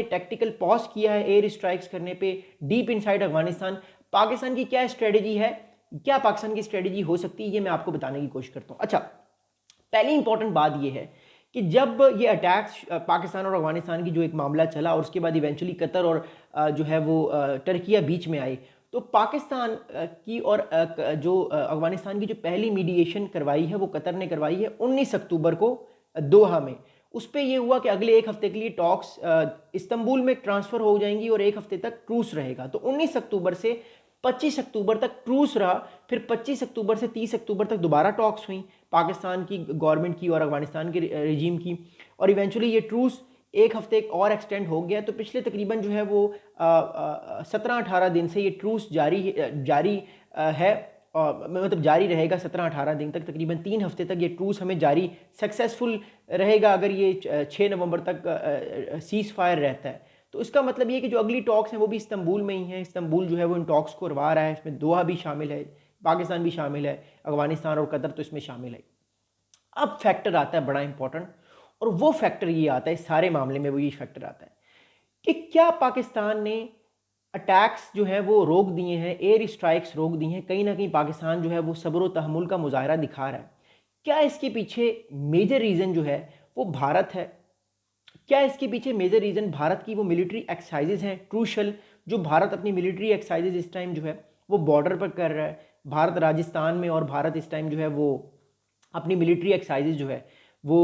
Tactical pause किया है air strikes करने पे डीप इनसाइड अफगानिस्तान। पाकिस्तान की क्या स्ट्रेटेजी है, क्या पाकिस्तान की स्ट्रेटेजी हो सकती है, ये मैं आपको बताने की कोशिश करता हूँ। अच्छा, पहली इंपॉर्टेंट बात ये है कि जब ये अटैक्स पाकिस्तान और अफगानिस्तान की जो एक मामला चला और उसके बाद इवेंचुअली कतर और जो है वो टर्किया बीच में आए, तो पाकिस्तान की और जो अफगानिस्तान की जो पहली मीडिएशन करवाई है वो कतर ने करवाई है 19 अक्टूबर को दोहा में। उस पर यह हुआ कि अगले एक हफ्ते के लिए टॉक्स इस्तंबुल में ट्रांसफ़र हो जाएंगी और एक हफ्ते तक ट्रूस रहेगा। तो 19 अक्टूबर से 25 अक्टूबर तक ट्रूस रहा, फिर 25 अक्टूबर से 30 अक्टूबर तक दोबारा टॉक्स हुई पाकिस्तान की गवर्नमेंट की और अफगानिस्तान के रिजीम की, और इवेंचुअली ये ट्रूस एक हफ्ते और एक्सटेंड हो गया। तो पिछले तकरीबन जो है वो 17-18 दिन से ये ट्रूस जारी है, मतलब जारी रहेगा 17-18 दिन तक, तकरीबन 3 हफ्ते तक ये ट्रूस हमें जारी सक्सेसफुल रहेगा अगर ये 6 नवंबर तक सीज़ फायर रहता है। तो इसका मतलब ये कि जो अगली टॉक्स हैं वो भी इस्तंबुल में ही हैं। इस्तंबुल जो है वो इन टॉक्स को करवा रहा है, इसमें दोहा भी शामिल है, पाकिस्तान भी शामिल है, अफगानिस्तान और कतर तो इसमें शामिल है। अब फैक्टर आता है बड़ा इंपॉर्टेंट, और वो फैक्टर ये आता है सारे मामले में, वो ये फैक्टर आता है कि क्या पाकिस्तान ने अटैक्स जो है वो रोक दिए हैं, एयर स्ट्राइक्स रोक दी हैं, कहीं ना कहीं पाकिस्तान जो है वो सब्र व तहम्मुल का मुजाहरा दिखा रहा है। क्या इसके पीछे मेजर रीज़न जो है वो भारत है? क्या इसके पीछे मेजर रीज़न भारत की वो मिलिट्री एक्सरसाइजेज हैं क्रूशल, जो भारत अपनी मिलिट्री एक्सरसाइजेज इस टाइम जो है वो बॉर्डर पर कर रहा है। भारत राजस्थान में, और भारत इस टाइम जो है वो अपनी मिलिट्री एक्सरसाइजेज जो है वो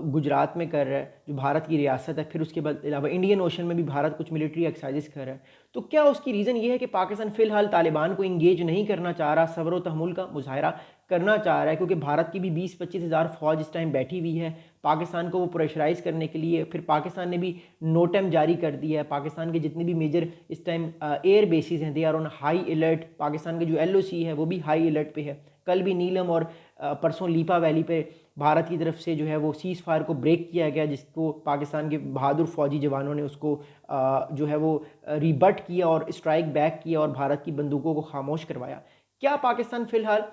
गुजरात में कर रहा है, जो भारत की रियासत है। फिर उसके बाद अलावा इंडियन ओशन में भी भारत कुछ मिलिट्री एक्सरसाइजेज कर रहा है। तो क्या उसकी रीज़न ये है कि पाकिस्तान फ़िलहाल तालिबान को इंगेज नहीं करना चाह रहा, सब्र व तहम्मुल का मुजाहरा करना चाह रहा है, क्योंकि भारत की भी 20-25 हज़ार फ़ौज इस टाइम बैठी हुई है पाकिस्तान को वो प्रेशराइज़ करने के लिए। फिर पाकिस्तान ने भी नोटम जारी कर दिया है, पाकिस्तान के जितने भी मेजर इस टाइम एयर बेसिस हैं they are on high alert. Pakistan के जो LOC है वो भी हाई अलर्ट पे है। कल भी नीलम और परसों लीपा वैली पे भारत की तरफ से जो है वो सीज़ फायर को ब्रेक किया गया, जिसको पाकिस्तान के बहादुर फौजी जवानों ने उसको जो है वो रिबट किया और स्ट्राइक बैक किया और भारत की बंदूकों को खामोश करवाया। क्या पाकिस्तान फ़िलहाल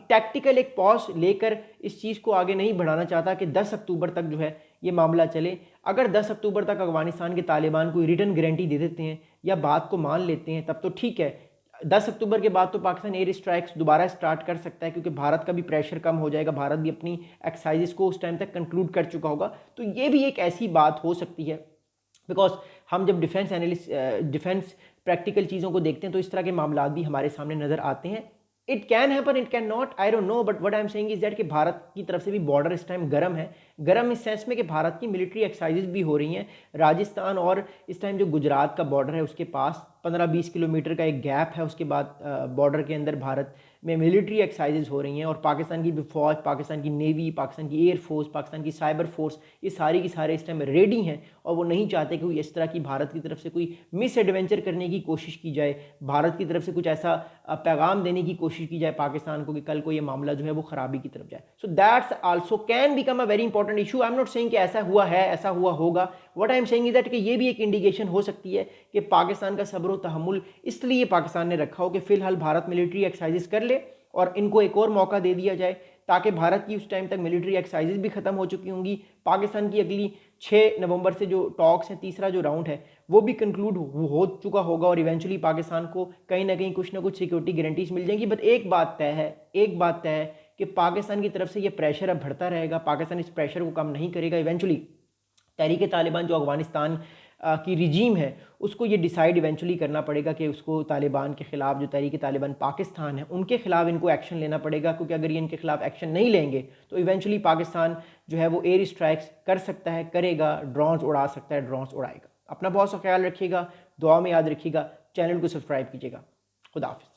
टैक्टिकल एक पॉज लेकर इस चीज़ को आगे नहीं बढ़ाना चाहता कि 10 अक्टूबर तक जो है ये मामला चले? अगर 10 अक्टूबर तक अफगानिस्तान के तालिबान कोई रिटर्न गारंटी दे देते हैं या बात को मान लेते हैं तब तो ठीक है। 10 अक्टूबर के बाद तो पाकिस्तान एयर स्ट्राइक्स दोबारा स्टार्ट कर सकता है, क्योंकि भारत का भी प्रेशर कम हो जाएगा, भारत भी अपनी एक्सरसाइजेस को उस टाइम तक कंक्लूड कर चुका होगा। तो ये भी एक ऐसी बात हो सकती है, बिकॉज हम जब डिफेंस प्रैक्टिकल चीज़ों को देखते हैं तो इस तरह के मामला भी हमारे सामने नज़र आते हैं। It can happen, it can not, I don't know, but what I am saying is that कि भारत की तरफ से भी बॉर्डर इस टाइम गर्म है। गर्म इस सेंस में कि भारत की मिलिट्री एक्सरसाइजेज भी हो रही हैं। राजस्थान और इस टाइम जो गुजरात का बॉर्डर है उसके पास 15-20 किलोमीटर का एक गैप है, उसके बाद बॉर्डर के अंदर भारत में मिलिट्री एक्सरसाइजेज हो रही हैं। और पाकिस्तान की भी फौज, पाकिस्तान की नेवी, पाकिस्तान की एयर फोर्स, पाकिस्तान की साइबर फोर्स, ये सारी की सारे इस टाइम रेडी हैं और वो नहीं चाहते कि कोई इस तरह की भारत की तरफ से कोई मिस एडवेंचर करने की कोशिश की जाए, भारत की तरफ से कुछ ऐसा पैगाम देने की कोशिश की जाए पाकिस्तान को कि कल को ये मामला जो है वो खराबी की तरफ जाए। So that's also can become a very important issue. I am not saying कि ऐसा हुआ है, ऐसा हुआ होगा। What I am saying is that कि ये भी एक इंडिकेशन हो सकती है कि पाकिस्तान का सब्र व तहम्मुल इसलिए पाकिस्तान ने रखा हो कि फिलहाल भारत मिलिट्री एक्सरसाइजेज कर ले और इनको एक और मौका दे दिया जाए, ताकि भारत की उस टाइम तक मिलिट्री एक्सरसाइजेज भी खत्म हो चुकी होंगी। पाकिस्तान की अगली 6 नवंबर से जो टॉक्स हैं, तीसरा जो राउंड है वो भी कंक्लूड हो चुका होगा और इवेंचुअली पाकिस्तान को कहीं ना कहीं कुछ ना कुछ सिक्योरिटी गारंटीज मिल जाएंगी। बट एक बात तय है, एक बात तय है कि पाकिस्तान की तरफ से ये प्रेशर अब बढ़ता रहेगा, पाकिस्तान इस प्रेशर को कम नहीं करेगा। इवेंचुअली तहरीक तालिबान जो अफगानिस्तान की रिजीम है उसको ये डिसाइड इवेंचुअली करना पड़ेगा कि उसको तालिबान के ख़िलाफ़, जो तहरीक तालिबान पाकिस्तान है उनके ख़िलाफ़ इनको एक्शन लेना पड़ेगा, क्योंकि अगर ये इनके ख़िलाफ़ एक्शन नहीं लेंगे तो इवेंचुअली पाकिस्तान जो है वो एयर स्ट्राइक्स कर सकता है, करेगा, ड्रोन्स उड़ा सकता है, ड्रोन्स उड़ाएगा। अपना बहुत सा ख्याल रखिएगा, दुआ में याद रखिएगा, चैनल को सब्सक्राइब कीजिएगा। खुदा हाफिज़।